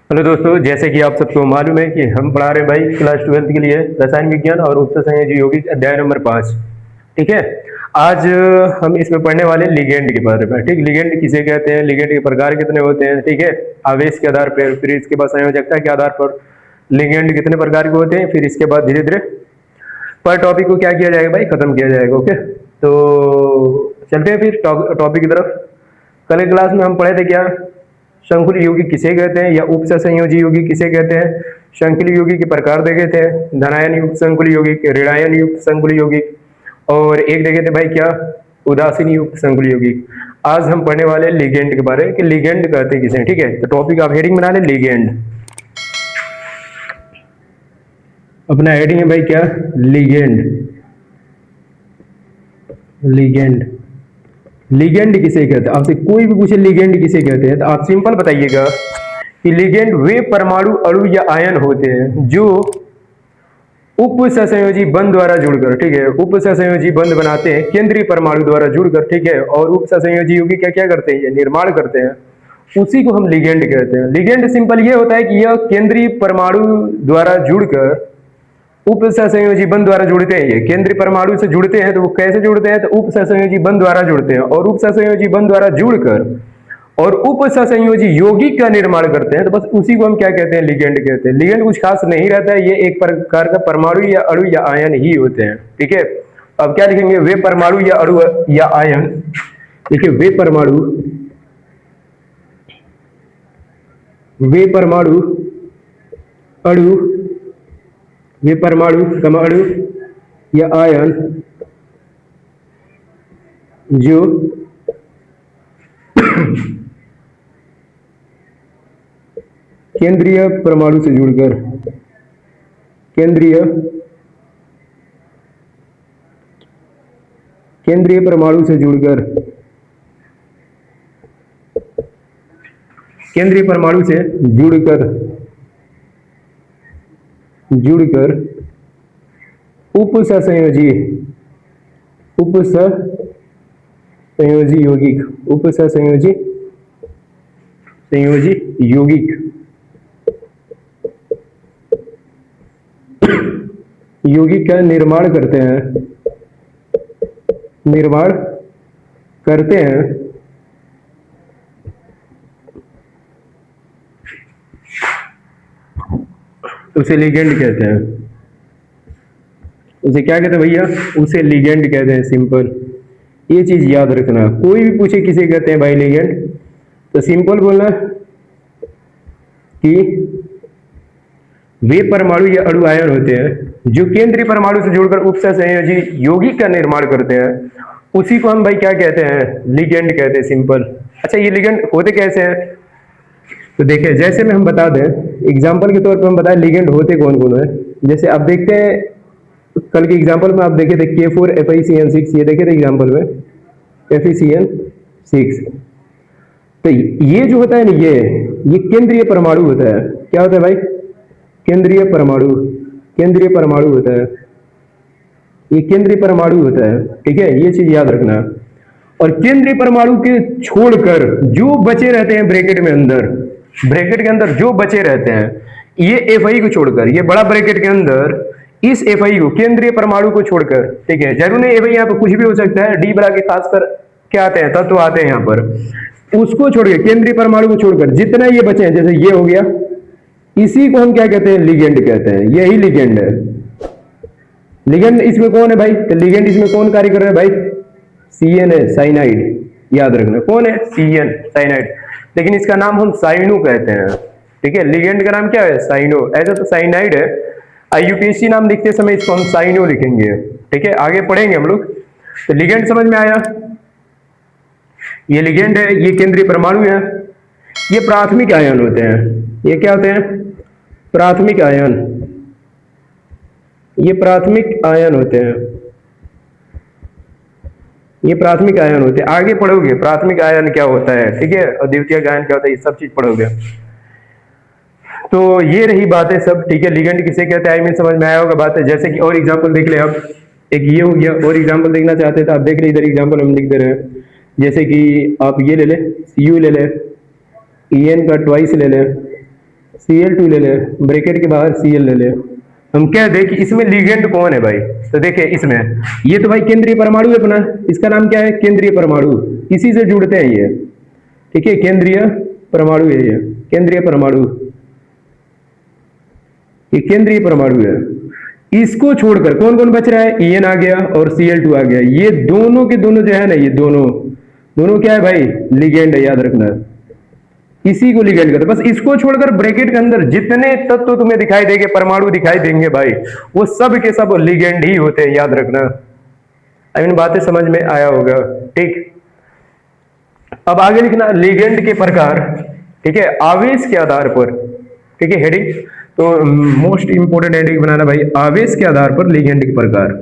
Hello दोस्तों, जैसे कि आप सबको मालूम है कि हम पढ़ा रहे हैं भाई क्लास 12th के लिए रसायन विज्ञान और उपसर संयोजी यौगिक अध्याय नंबर 5। ठीक है। आज हम इसमें पढ़ने वाले लिगेंड के बारे में। ठीक, लिगेंड किसे कहते हैं, लिगेंड के प्रकार कितने होते हैं। ठीक है, आवेश के आधार पर, फिर इसके बाद संयोजकता के आधार पर लिगेंड कितने प्रकार के होते हैं, फिर इसके बाद धीरे धीरे पर टॉपिक को क्या किया जाएगा भाई, खत्म किया जाएगा। ओके, तो चलते हैं फिर टॉपिक की तरफ। कल की क्लास में हम पढ़े थे क्या, शंकुल यौगिक किसे कहते हैं या उपसंयोजी यौगिक किसे कहते हैं। शंकुल यौगिक के प्रकार देखे थे, धनायन युक्त संकुल यौगिक, ऋणायन युक्त संकुल यौगिक, और एक देखे थे भाई क्या, उदासीन युक्त संकुल यौगिक। आज हम पढ़ने वाले लिगेंड के बारे में कि लिगेंड कहते किसे। ठीक है, तो टॉपिक आप हेडिंग बना ले, लिगेंड। अपना हेडिंग है भाई क्या, लिगेंड। लिगेंड, लिगेंड किसे कहते हैं। आपसे कोई भी पूछे लिगेंड किसे कहते हैं तो आप सिंपल बताइएगा कि लिगेंड वे परमाणु, अणु या आयन होते हैं जो उप सहसंयोजी बंध द्वारा जुड़कर, ठीक है, उप सहसंयोजी बंध बनाते हैं केंद्रीय परमाणु द्वारा जुड़कर। ठीक है, और उप सहसंयोजी यौगिक क्या क्या करते हैं, ये निर्माण करते हैं, उसी को हम लिगेंड कहते हैं। लिगेंड सिंपल ये होता है कि यह केंद्रीय परमाणु द्वारा जुड़कर उप सहसंयोजी बंध द्वारा जुड़ते हैं। ये केंद्रीय परमाणु से जुड़ते हैं, तो वो कैसे जुड़ते हैं, तो उप सहसंयोजी बंध द्वारा जुड़ते हैं, और उप सहसंयोजी बंध द्वारा जुड़कर और उप सहसंयोजी यौगिक का निर्माण करते हैं। तो बस उसी को हम क्या कहते हैं, लिगेंड कहते हैं। लिगेंड कुछ खास नहीं रहता है, ये एक प्रकार का परमाणु या अणु या आयन ही होते हैं। ठीक है, अब क्या लिखेंगे, वे परमाणु या अणु या आयन। देखिए, वे परमाणु, वे परमाणु, अणु, वे परमाणु अणु या आयन जो केंद्रीय परमाणु से जुड़कर, केंद्रीय परमाणु से जुड़कर, केंद्रीय परमाणु से जुड़कर उप सहसंयोजी यौगिक, उप सहसंयोजी यौगिक यौगिक का निर्माण करते हैं, उसे लिगेंड कहते हैं। उसे क्या कहते हैं भैया, उसे लिगेंड कहते हैं। सिंपल, ये चीज याद रखना। कोई भी पूछे किसे कहते हैं भाई लिगेंड, तो सिंपल बोलना कि वे परमाणु या अणु आयन होते हैं जो केंद्रीय परमाणु से जुड़कर उप सहसंयोजी यौगिक का निर्माण करते हैं। उसी को हम भाई क्या कहते हैं, लिगेंड कहते हैं। सिंपल। अच्छा, ये लिगेंड होते कैसे हैं, तो देखिए, जैसे में हम बता दें, एग्जाम्पल के तौर पर हम बताएं लिगेंड होते कौन कौन है। जैसे आप देखते हैं कल के एग्जाम्पल में आप देखे थे K4FeCN6, ये देखे थे एग्जाम्पल में FeCN6। तो ये जो होता है ना, ये केंद्रीय परमाणु होता है। क्या होता है भाई, केंद्रीय परमाणु होता है, ये केंद्रीय परमाणु होता है। ठीक है, ये चीज याद रखना। और केंद्रीय परमाणु के छोड़कर जो बचे रहते हैं ब्रैकेट में अंदर, ब्रैकेट के अंदर जो बचे रहते हैं, ये Fi को छोड़कर, ये बड़ा ब्रैकेट के अंदर इस Fi को, केंद्रीय परमाणु को छोड़कर, ठीक है, जरूर नहीं Fi, यहाँ पर कुछ भी हो सकता है, डी बड़ा के खासकर क्या आते हैं, तत्व आते हैं यहाँ पर, उसको छोड़कर, केंद्रीय परमाणु को छोड़कर जितना ये बचे हैं, जैसे ये हो गया, इसी को हम क्या कहते हैं, लिगेंड कहते हैं। यही लिगेंड है। लिगेंड इसमें कौन है भाई, तो लिगेंड इसमें कौन कार्य कर रहा है भाई, CN है, साइनाइड। याद रखना कौन है, CN, साइनाइड। लेकिन इसका नाम हम साइनो कहते हैं। ठीक है, लिगेंड का नाम क्या है, साइनो। ऐसा तो साइनाइड है, IUPAC नाम लिखते समय इसको हम साइनो लिखेंगे। ठीक है, आगे पढ़ेंगे हम लोग। तो लिगेंड समझ में आया, ये लिगेंड है, ये केंद्रीय परमाणु है, ये प्राथमिक आयन होते हैं। ये क्या होते हैं, प्राथमिक आयन, ये प्राथमिक आयन होते हैं, ये प्राथमिक आयन होते हैं। आगे पढ़ोगे प्राथमिक आयन क्या होता है, ठीक है, और द्वितीयक आयन क्या होता है, ये सब चीज पढ़ोगे। तो ये रही बातें सब। ठीक है, लिगेंड किसे कहते हैं, समझ में आया होगा बात है। जैसे कि और एग्जांपल देख ले, अब एक ये हो गया, और एग्जांपल देखना चाहते हैं तो आप देख ले, इधर एग्जांपल हम लिख दे रहे हैं। जैसे कि आप ये ले ले, Cu ले ले, En का ट्वाइस ले ले, Cl2 ले ले, ब्रैकेट के बाहर Cl ले ले। हम कह दें कि इसमें लिगेंड कौन है भाई, तो देखिए इसमें ये तो भाई केंद्रीय परमाणु है अपना, इसका नाम क्या है, केंद्रीय परमाणु, इसी से जुड़ते हैं ये, ठीक है, केंद्रीय परमाणु है ये, केंद्रीय परमाणु, ये केंद्रीय परमाणु है। इसको छोड़कर कौन कौन बच रहा है, En आ गया और Cl2 आ गया, ये दोनों के दोनों जो है ना, ये दोनों क्या है भाई, लिगेंड है, याद रखना, इसी को लिगेंड कहते हैं। बस इसको छोड़कर ब्रैकेट के अंदर जितने तत्व तुम्हें दिखाई देंगे, परमाणु दिखाई देंगे भाई, वो सब के सब लिगेंड ही होते हैं, याद रखना। आई मीन बातें समझ में आया होगा, ठीक। अब आगे लिखना लिगेंड के प्रकार, ठीक है, आवेश के आधार पर, ठीक है, हेडिंग तो मोस्ट इंपोर्टेंट हेडिंग बनाना भाई, आवेश के आधार पर लिगेंड के प्रकार,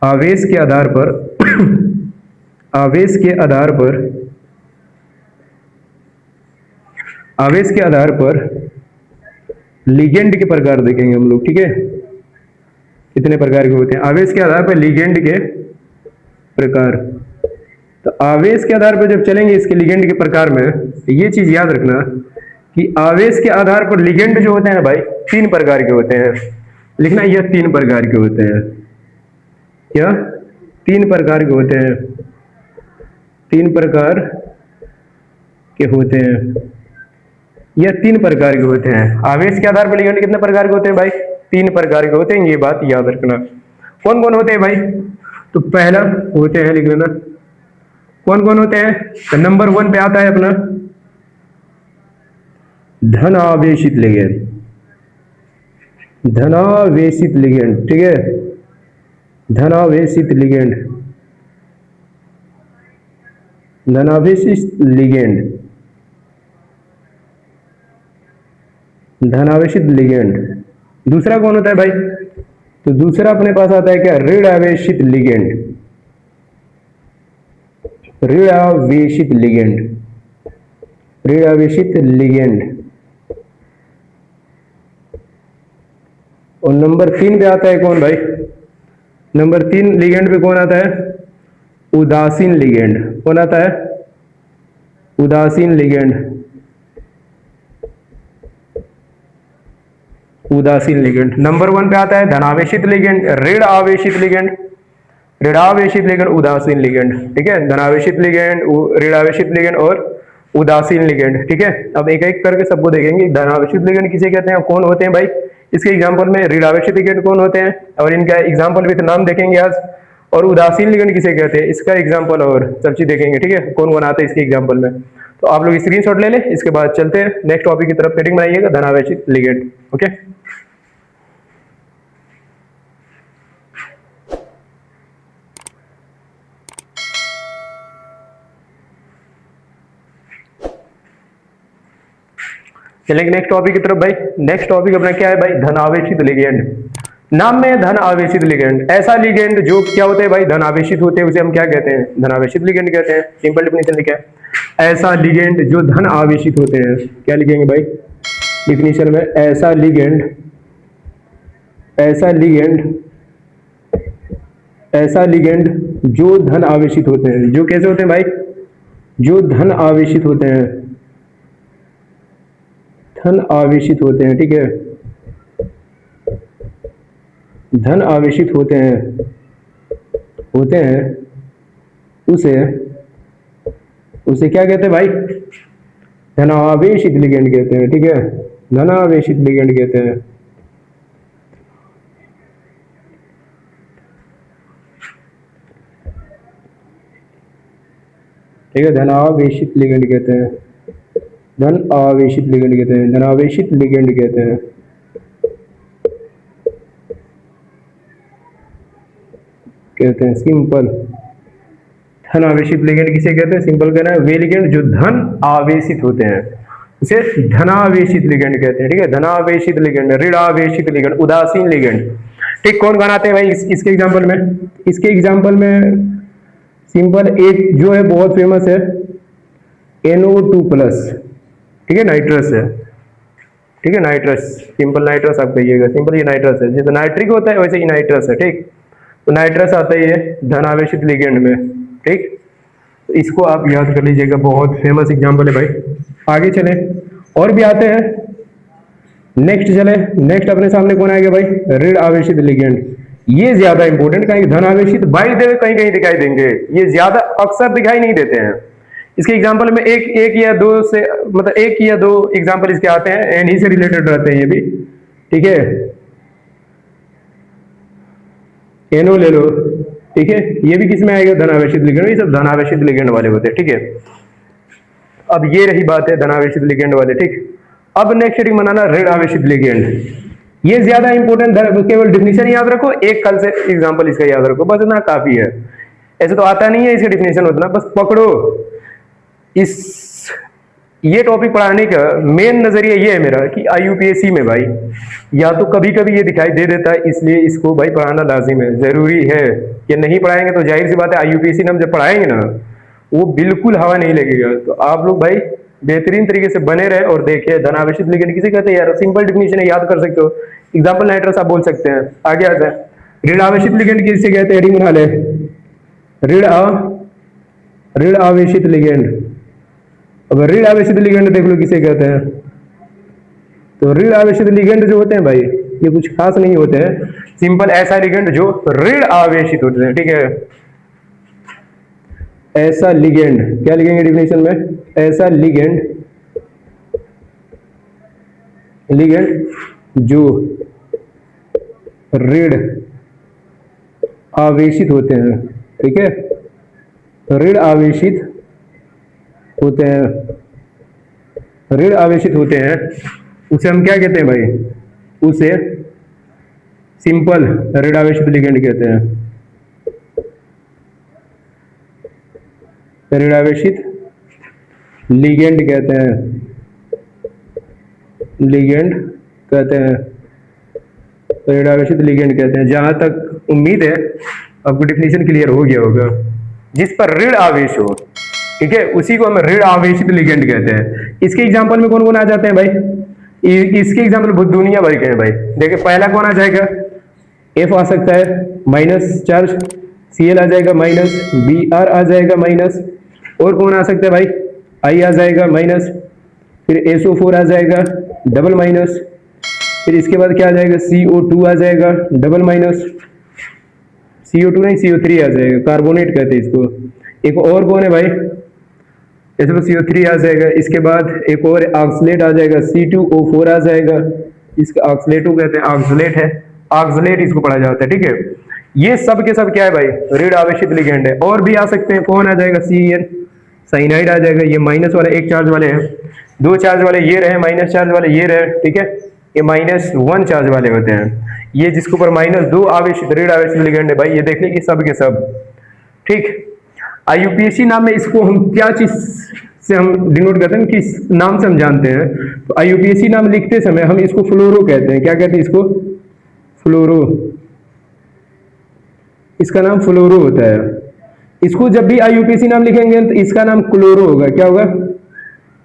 आवेश के आधार पर आवेश के आधार पर, आवेश के आधार पर लिगेंड के प्रकार देखेंगे हम लोग, ठीक है, कितने प्रकार के होते हैं आवेश के आधार पर लिगेंड के प्रकार। तो आवेश के आधार पर जब चलेंगे इसके लिगेंड के प्रकार में, तो ये चीज याद रखना कि आवेश के आधार पर लिगेंड जो होते हैं भाई, 3 प्रकार के होते हैं, लिखना यह 3 प्रकार के होते हैं, क्या 3 प्रकार के होते हैं, 3 प्रकार के होते हैं, यह 3 प्रकार के होते हैं। आवेश के आधार पर लिगेंड कितने प्रकार के होते हैं भाई, 3 प्रकार के होते हैं, ये बात याद रखना। कौन कौन होते हैं भाई, तो पहला होते हैं, लिख लेना कौन कौन होते हैं, तो नंबर 1 पे आता है अपना धनावेशित लिगेंड, धनावेशित लिगेंड, ठीक है, धनावेशित लिगेंड, धनावेशित लिगेंड, धनावेशित लिगेंड। दूसरा कौन होता है भाई, तो दूसरा अपने पास आता है क्या, ऋण आवेशित लिगेंड, ऋण आवेशित लिगेंड, ऋण आवेशित लिगेंड। और नंबर 3 पे आता है कौन भाई, नंबर 3 लिगेंड पे कौन आता है, उदासीन लिगेंड, कौन आता है, उदासीन लिगेंड, उदासीन लिगेंड। नंबर 1 पे आता है धनावेशित लिगेंड, ऋण आवेशित लिगेंड, ऋणावेशित लिगेंड, उदासीन लिगेंड, ठीक है, धनावेशित लिगेंड, ऋणावेशित लिगेंड और उदासीन लिगेंड, ठीक है। अब एक एक करके सबको देखेंगे, धनावेशित लिगेंड किसे कहते हैं, कौन होते हैं भाई, इसके एग्जांपल में ऋणावेशित लिगेंड कौन होते हैं और इनका एग्जांपल विद नाम देखेंगे आज, और उदासीन लिगेंड किसे कहते हैं, इसका एग्जांपल और सब चीज देखेंगे, ठीक है, कौन कौन आता है इसके एग्जांपल में। तो आप लोग स्क्रीनशॉट ले लें, इसके बाद चलते हैं नेक्स्ट टॉपिक की तरफ, हेडिंग बनाइएगा धनावेशित लिगेंड, ओके। चलेंगे नेक्स्ट टॉपिक की तरफ भाई। नेक्स्ट टॉपिक अपना क्या है भाई, धन आवेशित लिगेंड। नाम में धन आवेशित लिगेंड, ऐसा लिगेंड जो क्या होते हैं भाई, धन आवेशित होते हैं, उसे हम क्या कहते हैं, धन आवेशित लिगेंड कहते हैं। सिंपल डेफिनेशन लिखा है, ऐसा लिगेंड जो धन आवेशित होते हैं, क्या लिखेंगे भाई डिफिनेशन में, ऐसा लिगेंड, ऐसा लिगेंड, ऐसा लिगेंड जो धन आवेशित होते हैं, जो कैसे होते हैं भाई, जो धन आवेशित होते हैं, धन आवेशित होते हैं, ठीक है, धन आवेशित होते हैं, उसे क्या कहते हैं भाई, धनावेशित लिगेंड कहते हैं, ठीक है, धनावेशित लिगेंड कहते हैं। ठीक है, धनावेशित लिगेंड कहते हैं, धन आवेशित लिगेंड कहते हैं, धनावेशित लिगेंड कहते हैं। कहते हैं सिंपल धन आवेशित लिगेंड किसे कहते हैं, सिंपल कहना है वे लिगेंड जो धन आवेशित होते हैं, इसे धनावेशित लिगेंड कहते हैं, ठीक है, धनावेशित लिगेंड, ऋणावेशित लिगेंड, उदासीन लिगेंड। ठीक, कौन बनाते हैं भाई इसके एग्जांपल में, इसके एग्जांपल में सिंपल एक जो है बहुत फेमस है NO2+, ठीक है, नाइट्रस है, ठीक है, नाइट्रस, सिंपल नाइट्रस आप कहिएगा, सिंपल ये नाइट्रस है, जैसे नाइट्रिक होता है वैसे ही नाइट्रस है, ठीक। तो नाइट्रस आता ही है धनावेशित लिगेंड में, ठीक, तो इसको आप याद कर लीजिएगा, बहुत फेमस एग्जांपल है भाई। आगे चले, और भी आते हैं, नेक्स्ट चले, नेक्स्ट अपने सामने कौन आ गया भाई, ऋण आवेशित लिगेंड। ये ज्यादा इंपॉर्टेंट, कहीं धन आवेशित बाई द वे कहीं कहीं दिखाई देंगे, ये ज्यादा अक्सर दिखाई नहीं देते हैं। इसके एग्जांपल में एक या दो से, मतलब एक या दो एग्जांपल इसके आते हैं, एंड ही से रिलेटेड रहते हैं ये भी, ठीक है। एनो ले लो, ठीक है, ये भी किस में आएगा, धन आवेशित लिगेंड, ये सब धन आवेशित लिगेंड वाले होते हैं, ठीक है। अब ये रही बात है धन आवेशित लिगेंड वाले, ठीक। अब नेक्स्ट हेडिंग बनाना ऋण आवेशित लिगेंड। ये ज्यादा इंपॉर्टेंट, केवल डिफिनेशन याद रखो, एक कल से एग्जांपल इसका याद रखो, बस इतना काफी है। ऐसे तो आता नहीं है इसका डिफिनेशन उतना, बस पकड़ो। इस ये टॉपिक पढ़ाने का मेन नजरिया ये है मेरा कि आईयूपीएससी में भाई या तो कभी कभी ये दिखाई दे देता है, इसलिए इसको भाई पढ़ाना लाजिम है, जरूरी है। कि नहीं पढ़ाएंगे तो जाहिर सी बात है आईयूपीएससी में हम जब पढ़ाएंगे ना, वो बिल्कुल हवा नहीं लगेगा। तो आप लोग भाई बेहतरीन तरीके से बने रहे और देखिए धन आवेशित लिगेंड किसे कहते हैं यार, सिंपल डिफिनेशन है, याद कर सकते हो। एग्जांपल नाइट्रस आप बोल सकते हैं। आगे आता है ऋण आवेशित लिगेंड किसे कहते हैं, हेडिंग बना ले, ऋण आवेशित लिगेंड। अब ऋण आवेशित लिगेंड देख लो किसे कहते हैं। तो ऋण आवेशित लिगेंड जो होते हैं भाई, ये कुछ खास नहीं होते हैं, सिंपल ऐसा लिगेंड जो ऋण आवेशित होते हैं, ठीक है। ऐसा लिगेंड, क्या लिखेंगे डिफिनेशन में, ऐसा लिगेंड जो ऋण आवेशित होते हैं, ठीक है, ऋण आवेशित होते हैं, ऋण आवेशित होते हैं, उसे हम क्या कहते हैं भाई, उसे सिंपल ऋण आवेशित लिगेंड कहते हैं, ऋण आवेशित लिगेंड कहते हैं, लिगेंड कहते हैं, ऋण आवेशित लिगेंड कहते हैं। जहां तक उम्मीद है आपको डिफिनेशन क्लियर हो गया होगा। जिस पर ऋण आवेश हो, ठीक है, उसी को हम ऋण आवेशित लिगेंड कहते हैं। इसके एग्जांपल में कौन कौन आ जाते हैं भाई, इसके एग्जांपल बहुत दुनिया भर के हैं भाई। देखिए पहला कौन आ जाएगा, एफ आ सकता है माइनस चार्ज, सीएल आ जाएगा माइनस, बी आर आ जाएगा माइनस, और कौन आ सकता है भाई, आई आ जाएगा माइनस, फिर SO4 आ जाएगा डबल माइनस, फिर इसके बाद क्या आ जाएगा, CO2 आ जाएगा डबल माइनस, CO2 नहीं CO3 आ जाएगा, कार्बोनेट कहते हैं इसको। एक और कौन है भाई, इसमें CO3 आ जाएगा। इसके बाद एक और ऑक्सलेट आ जाएगा, C2O4 आ जाएगा, इसका ऑक्सलेटो कहते हैं, ऑक्सलेट है, ऑक्सलेट इसको पढ़ा जाता है, ठीक है। ये सब के सब क्या है भाई, ऋण आवेशित लिगेंड है। और भी आ सकते हैं, कौन आ जाएगा, CN साइनाइड आ जाएगा, ये माइनस वाला एक चार्ज वाले हैं, दो चार्ज वाले ये रहे, माइनस चार्ज वाले ये रहे, ठीक है, ये -1 चार्ज वाले होते हैं। ये जिसके ऊपर -2 आवेशित ऋण आवेशित लिगेंड है भाई, ये देखने की सब के सब, ठीक। आईयूपीएससी नाम में इसको हम क्या चीज से हम डिनोट करते हैं, किस नाम से हम जानते हैं। तो आईयूपीएससी नाम लिखते समय हम इसको फ्लोरो कहते हैं। क्या कहते हैं इसको, फ्लोरो, इसका नाम फ्लोरो होता है। इसको जब भी आईयूपीएससी नाम लिखेंगे तो इसका नाम क्लोरो होगा, क्या होगा,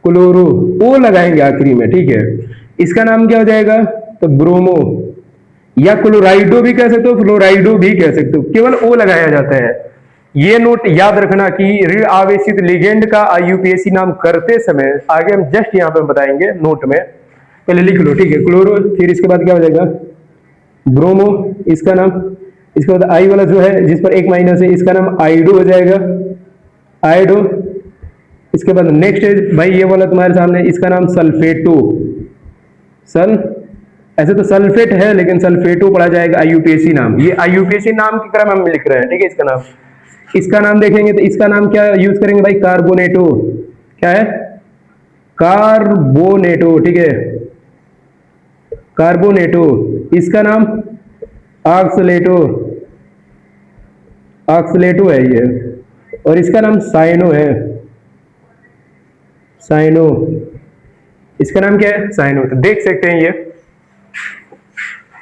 क्लोरो, ओ लगाएंगे आखिरी में, ठीक है। इसका नाम क्या हो जाएगा, तो ब्रोमो, या क्लोराइडो भी कह सकते हो, फ्लोराइडो भी कह सकते हो, केवल ओ लगाया जाता है। ये नोट याद रखना कि ऋण आवेशित लिगेंड का आईयूपीएससी नाम करते समय, आगे हम जस्ट यहाँ पे बताएंगे नोट में, पहले लिख लो, ठीक है, क्लोरो, फिर इसके बाद क्या हो जाएगा, ब्रोमो इसका नाम, इसके बाद आई वाला जो है जिस पर एक माइनस है, इसका नाम आइडो हो जाएगा, आइडो। इसके बाद नेक्स्ट है भाई ये वाला तुम्हारे सामने, इसका नाम सल्फेटो, ऐसे तो सल्फेट है लेकिन सल्फेटो पढ़ा जाएगा आईयूपीएससी नाम। ये आईयूपीएससी नाम की क्रम हम लिख रहे हैं, ठीक है। इसका नाम देखेंगे तो इसका नाम क्या यूज करेंगे भाई, कार्बोनेटो, क्या है, कार्बोनेटो, ठीक है, कार्बोनेटो। इसका नाम ऑक्सलेटो, ऑक्सलेटो है ये, और इसका नाम साइनो है, साइनो, इसका नाम क्या है, साइनो। तो देख सकते हैं ये,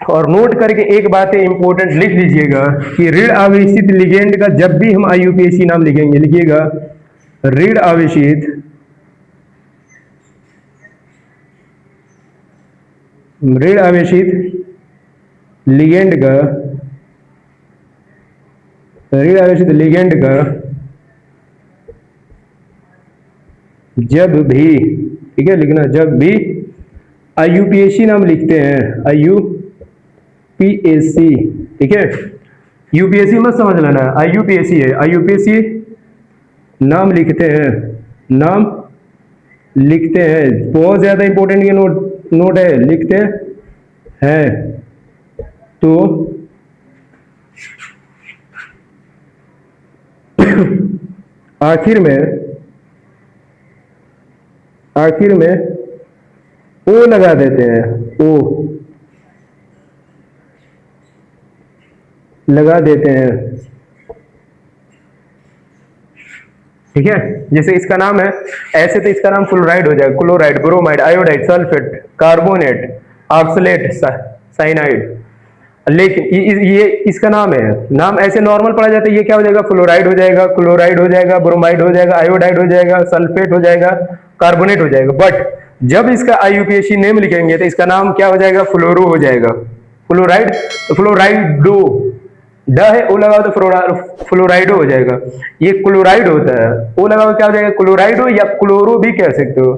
और नोट करके एक बात इंपॉर्टेंट लिख लीजिएगा कि ऋण आवेशित लिगेंड का जब भी हम आईयूपीएससी नाम लिखेंगे, लिखिएगा ऋण आवेशित लिगेंड का, ऋण आवेशित लिगेंड का जब भी, ठीक है, लिखना, जब भी IUPAC नाम लिखते हैं, IUPAC, ठीक है। यूपीएससी मत समझ लेना, IUPAC है, IUPAC नाम लिखते हैं, नाम लिखते हैं, बहुत ज्यादा इंपॉर्टेंट ये नोट है, लिखते हैं तो आखिर में ओ लगा देते हैं, ओ लगा देते हैं, ठीक है। जैसे इसका नाम है, ऐसे तो इसका नाम फ्लोराइड हो जाएगा, chloride, bromide, iodide, sulphate, carbonate, oxalate, cyanide. लेकिन ये इसका नाम है, नाम ऐसे नॉर्मल पढ़ा जाता है, ये क्या हो जाएगा, फ्लोराइड हो जाएगा, क्लोराइड हो जाएगा, ब्रोमाइड हो जाएगा, आयोडाइड हो जाएगा, सल्फेट हो जाएगा, कार्बोनेट हो जाएगा। बट जब इसका IUPAC नेम लिखेंगे तो इसका नाम क्या हो जाएगा, फ्लोरो हो जाएगा। फ्लोराइड तो फ्लोराइडो, ड है, ओ लगाओ तो फ्लोराइडो हो जाएगा। ये क्लोराइड होता है, ओ लगाओ क्या हो जाएगा, क्लोराइडो या क्लोरो भी कह सकते हो,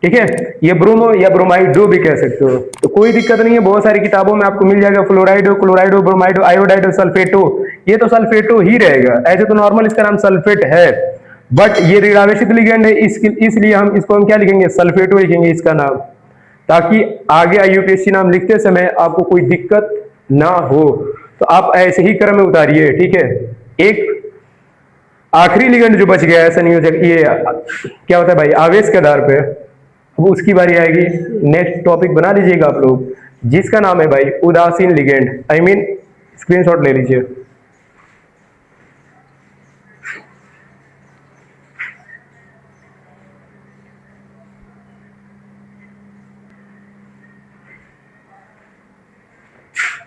ठीक है। ये ब्रोमो या ब्रोमाइडो भी कह सकते हो, तो कोई दिक्कत नहीं है, बहुत सारी किताबों में आपको मिल जाएगा फ्लोराइडो, क्लोराइडो, ब्रोमाइडो, आयोडाइडो, सल्फेटो। ये तो सल्फेटो ही रहेगा, ऐसे तो नॉर्मल इसका नाम सल्फेट है, बट ये ऋणावेशित लिगेंड है, इसलिए हम इसको क्या लिखेंगे, सल्फेटो लिखेंगे इसका नाम, ताकि आगे IUPAC नाम लिखते समय आपको कोई दिक्कत ना हो। तो आप ऐसे ही क्रम में उतारिए, ठीक है। एक आखिरी लिगेंड जो बच गया है संयोजक, ये क्या होता है भाई, आवेश के आधार पे, अब उसकी बारी आएगी। नेक्स्ट टॉपिक बना लीजिएगा आप लोग, जिसका नाम है भाई उदासीन लिगेंड, आई मीन स्क्रीनशॉट ले लीजिए।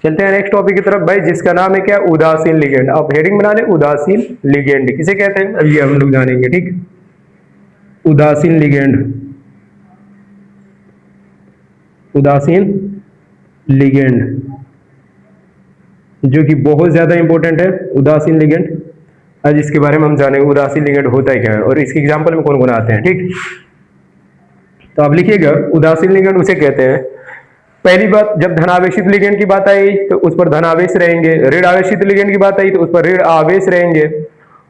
चलते हैं नेक्स्ट टॉपिक की तरफ भाई, जिसका नाम है क्या, उदासीन लिगेंड। आप हेडिंग बना ले, उदासीन लिगेंड किसे कहते हैं, अभी हम लोग जानेंगे, ठीक। उदासीन लिगेंड, उदासीन लिगेंड जो कि बहुत ज्यादा इंपॉर्टेंट है, उदासीन लिगेंड। आज इसके बारे में हम जानेंगे उदासीन लिगेंड होता है क्या है और इसके एग्जाम्पल में कौन कौन आते हैं, ठीक। तो आप लिखिएगा, उदासीन लिगेंड उसे कहते हैं, पहली बात, जब धनावेशित लिगेंड की बात आई तो उस पर धनावेश रहेंगे, ऋण आवेशित लिगेंड की बात आई तो उस पर ऋण आवेश रहेंगे,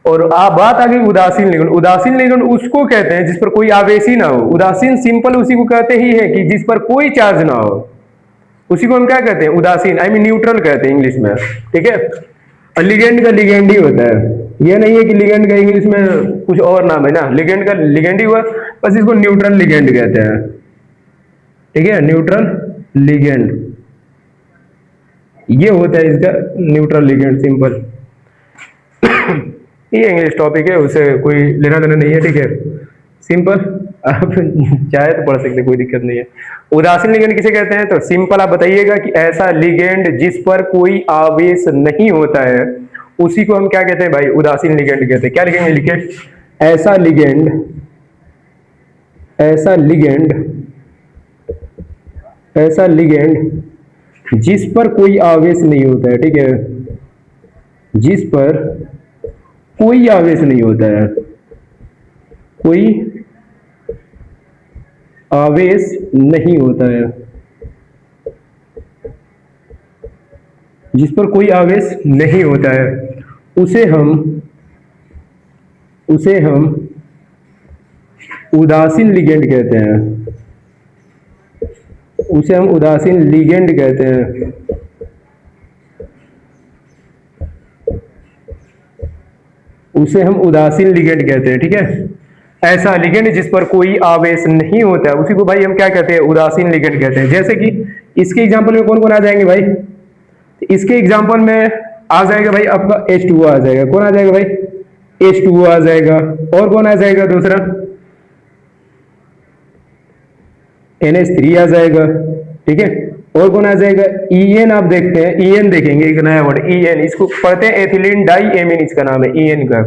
और बात आ गई उदासीन लिगेंड। उदासीन लिगेंड उसको कहते हैं जिस पर कोई आवेश ही ना हो। उदासीन सिंपल उसी को कहते ही है कि जिस पर कोई चार्ज ना हो, उसी को हम क्या कहते हैं, उदासीन, आई मीन न्यूट्रल कहते हैं इंग्लिश में, ठीक है। और लिगेंड का लिगेंड ही होता है, ये नहीं है कि लिगेंड का इंग्लिश में कुछ और नाम है ना, लिगेंड का लिगेंड ही हुआ, बस इसको न्यूट्रल लिगेंड कहते हैं, ठीक है। न्यूट्रल लिगेंड ये होता है इसका न्यूट्रल लिगेंड, सिंपल। ये इंग्लिश टॉपिक है, उसे कोई लेना देना नहीं है, ठीक है, सिंपल। आप चाहे तो पढ़ सकते, कोई दिक्कत नहीं है। उदासीन लिगेंड किसे कहते हैं, तो सिंपल आप बताइएगा कि ऐसा लिगेंड जिस पर कोई आवेश नहीं होता है, उसी को हम क्या कहते हैं भाई, उदासीन लिगेंड कहते हैं। क्या लिखेंगे, लिखे, ऐसा लिगेंड, ऐसा लिगेंड, ऐसा लिगेंड जिस पर कोई आवेश नहीं होता है, ठीक है, जिस पर कोई आवेश नहीं होता है, कोई आवेश नहीं होता है, जिस पर कोई आवेश नहीं होता है, उसे हम उदासीन लिगेंड कहते हैं, उसे हम उदासीन लिगेंड कहते हैं। उसे हम उदासीन लिगेंड कहते हैं, ठीक है। ऐसा लिगेंड जिस पर कोई आवेश नहीं होता है, उसी को भाई हम क्या कहते हैं, उदासीन लिगेंड कहते हैं। जैसे कि इसके एग्जांपल में कौन कौन आ जाएंगे भाई, इसके एग्जांपल में आ जाएगा भाई आपका H2O आ जाएगा। कौन आ जाएगा भाई, H2O आ जाएगा। और कौन आ जाएगा, दूसरा NH3 आ जाएगा, ठीक है। और कौन आ जाएगा, EN। आप देखते हैं, EN देखेंगे, एक नया वर्ड EN, इसको पढ़ते हैं एथिलीन डाई एमीन, इसका नाम है EN का,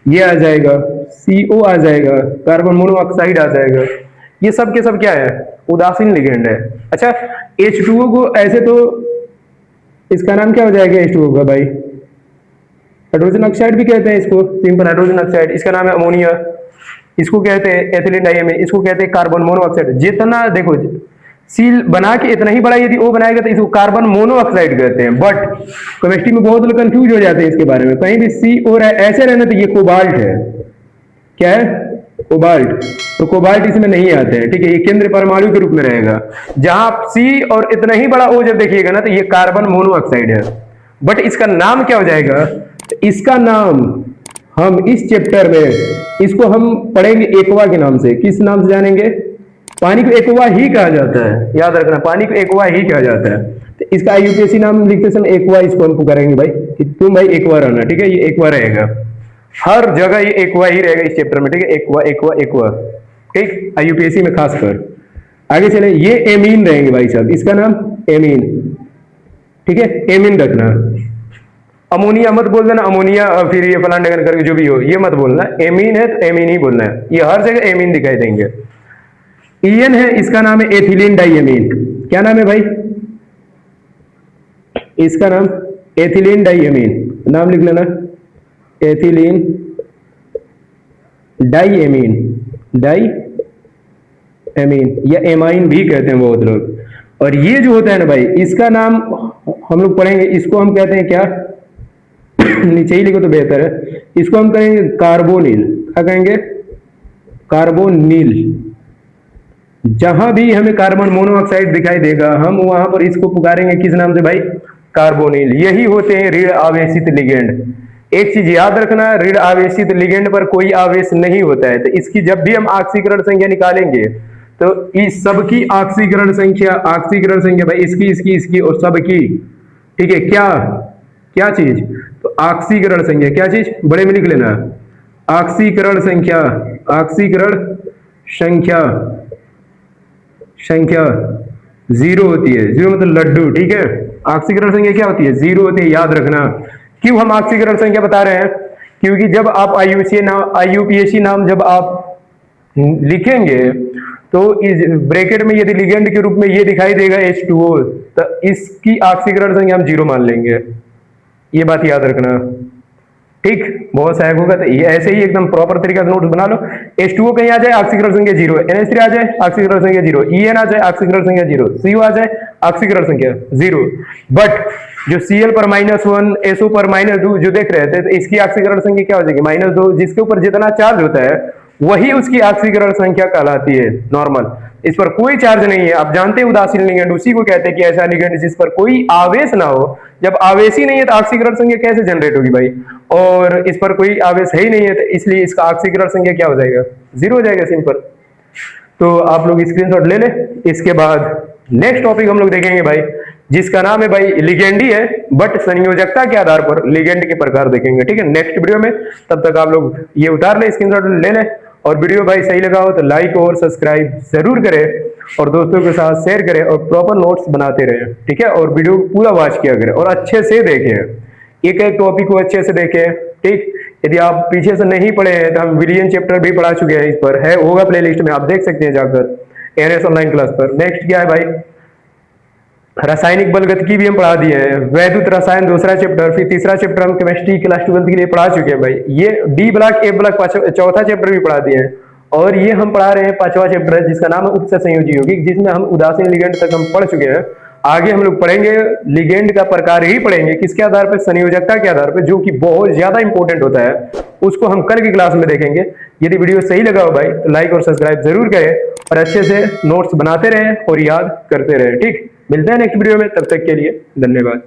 ये आ जाएगा। CO आ जाएगा, कार्बन मोनोऑक्साइड आ जाएगा। ये सब के सब क्या है, उदासीन लिगेंड है। अच्छा, H2O को ऐसे तो इसका नाम क्या हो जाएगा H2O का भाई, हाइड्रोजन ऑक्साइड भी कहते हैं इसको, सिंपल हाइड्रोजन ऑक्साइड। इसका नाम है अमोनिया, इसको कहते हैं एथिलीन डाइअमीन, इसको कहते हैं कार्बन मोनोऑक्साइड। जितना देखो सील बना के इतना ही बड़ा यदि O बनाएगा तो इसको कार्बन मोनोऑक्साइड कहते हैं। बट केमिस्ट्री में बहुत लोग कंफ्यूज हो जाते हैं इसके बारे में, कहीं भी C और ऐसे रहना तो ये कोबाल्ट है। क्या है? कोबाल्ट। तो कोबाल्ट इसमें नहीं आते हैं, ठीक है, ये केंद्रीय परमाणु के रूप में रहेगा। जहां C और इतना ही बड़ा O जब देखिएगा ना तो ये कार्बन मोनोऑक्साइड है। बट इसका नाम क्या हो जाएगा? इसका नाम हम इस चैप्टर में इसको हम पढ़ेंगे एक्वा के नाम से। किस नाम से जानेंगे? पानी को एक्वा ही कहा जाता है, याद रखना, पानी को एक्वा ही कहा जाता है। तो इसका यूपीएससी नाम लिखते समय एक्वा इसको हम पुकारेंगे भाई कि तुम भाई एक्वा रहना, ठीक है, ये एक्वा रहेगा हर जगह, ये एक्वा ही रहेगा इस चैप्टर में, ठीक है, एक्वा एक्वा एक्वा, ठीक, यूपीएससी में खासकर। आगे चले, ये एमीन रहेंगे भाई साहब, इसका नाम एमीन, ठीक है, एमीन रखना। अमोनिया मत बोल देना, अमोनिया फिर ये फलान डगन करके जो भी हो ये मत बोलना, एमीन है तो एमीन ही बोलना है, ये हर जगह एमीन दिखाई देंगे। ईएन है, इसका नाम है एथिलीन डाइएमीन। क्या नाम है भाई? इसका नाम एथिलीन डाइएमीन, नाम लिख लेना, एथिलीन डाइएमीन, डाइएमीन या एमाइन भी कहते हैं बहुत लोग। और ये जो होता है ना भाई, इसका नाम हम लोग पढ़ेंगे, इसको हम कहते हैं क्या? नीचे ही लिखो तो बेहतर है, इसको हम कहेंगे कार्बोनिल। क्या कहेंगे? कार्बोनिल। जहां भी हमें कार्बन मोनोऑक्साइड दिखाई देगा हम वहां पर इसको पुकारेंगे किस नाम से भाई? कार्बोनिल। यही होते हैं ऋण आवेशित लिगेंड। एक चीज याद रखना, ऋण आवेशित लिगेंड पर कोई आवेश नहीं होता है, तो इसकी जब भी हम ऑक्सीकरण संख्या निकालेंगे तो इस सबकी ऑक्सीकरण संख्या भाई इसकी इसकी इसकी और सबकी, ठीक है, क्या क्या चीज? तो ऑक्सीकरण संख्या, क्या चीज? बड़े में लिख लेना, ऑक्सीकरण संख्या, ऑक्सीकरण संख्या जीरो होती है। जीरो मतलब लड्डू, ठीक है, ऑक्सीकरण संख्या क्या होती है? जीरो होती है, याद रखना। क्यों हम ऑक्सीकरण संख्या बता रहे हैं? क्योंकि जब आप आईयूपीएसी नाम जब आप लिखेंगे तो इस ब्रैकेट में यदि लिगेंड के रूप में ये दिखाई देगा H2O, तो इसकी ऑक्सीकरण संख्या हम जीरो मान लेंगे, ये बात याद रखना, ठीक, बहुत सहायक होगा। तो ये ऐसे ही एकदम प्रॉपर तरीका से नोट्स बना लो। H2O कहीं आ जाए ऑक्सीकरण संख्या जीरो, NH3 आ जाए ऑक्सीकरण संख्या जीरो, EN आ जाए ऑक्सीकरण संख्या जीरो, CO आ जाए ऑक्सीकरण संख्या जीरो। बट जो Cl पर -1, SO पर -2 जो देख रहे थे, तो इसकी ऑक्सीकरण संख्या क्या हो जाएगी? -2। जिसके ऊपर जितना चार्ज होता है वही उसकी ऑक्सीकरण संख्या कहलाती है नॉर्मल। इस पर कोई चार्ज नहीं है, आप जानते हैं उदासीन लिगेंड उसी को कहते हैं कि ऐसा लिगेंड जिस पर कोई आवेश ना हो। जब आवेश ही नहीं है तो ऑक्सीकरण संख्या कैसे जनरेट होगी भाई? और इस पर कोई आवेश है ही नहीं है, तो इसलिए इसका ऑक्सीकरण संख्या क्या हो जाएगा? जीरो हो जाएगा, सिंपल। तो आप लोग स्क्रीनशॉट ले ले। इसके बाद नेक्स्ट टॉपिक हम लोग देखेंगे भाई, जिसका नाम है भाई लिगेंड ही है, बट संयोजकता के आधार पर लिगेंड के प्रकार देखेंगे, ठीक है, नेक्स्ट वीडियो में। तब तक आप लोग ये उतार ले, स्क्रीनशॉट ले ले, और वीडियो भाई सही लगा हो तो लाइक और सब्सक्राइब जरूर करें, और दोस्तों के साथ शेयर करें, और प्रॉपर नोट्स बनाते रहें, ठीक है, और वीडियो पूरा वॉच किया करें और अच्छे से देखें, एक एक टॉपिक को अच्छे से देखें, ठीक। यदि आप पीछे से नहीं पढ़े हैं तो हम विलियन चैप्टर भी पढ़ा चुके हैं, इस पर है, होगा प्लेलिस्ट में, आप देख सकते हैं जाकर एनएस ऑनलाइन क्लास पर। नेक्स्ट क्या है भाई? रासायनिक बलगतिकी भी हम पढ़ा दिए हैं, वैद्युत रसायन दूसरा चैप्टर, फिर तीसरा चैप्टर हम केमिस्ट्री क्लास 12 के लिए पढ़ा चुके हैं भाई। ये डी ब्लॉक, ए ब्लॉक चौथा चैप्टर भी पढ़ा दिए हैं, और ये हम पढ़ा रहे हैं पांचवा चैप्टर जिसका नाम है उपसंयोजी यौगिक, जिसमें हम उदासीन लिगेंड तक हम पढ़ चुके हैं। आगे हम लोग पढ़ेंगे लिगेंड का प्रकार ही पढ़ेंगे, किसके आधार पर? संयोजकता के आधार पर, जो कि बहुत ज्यादा इंपॉर्टेंट होता है, उसको हम कल की क्लास में देखेंगे। यदि वीडियो सही लगा हो भाई तो लाइक और सब्सक्राइब जरूर करें, और अच्छे से नोट्स बनाते रहें और याद करते रहें, ठीक। मिलते हैं नेक्स्ट वीडियो में, तब तक के लिए धन्यवाद।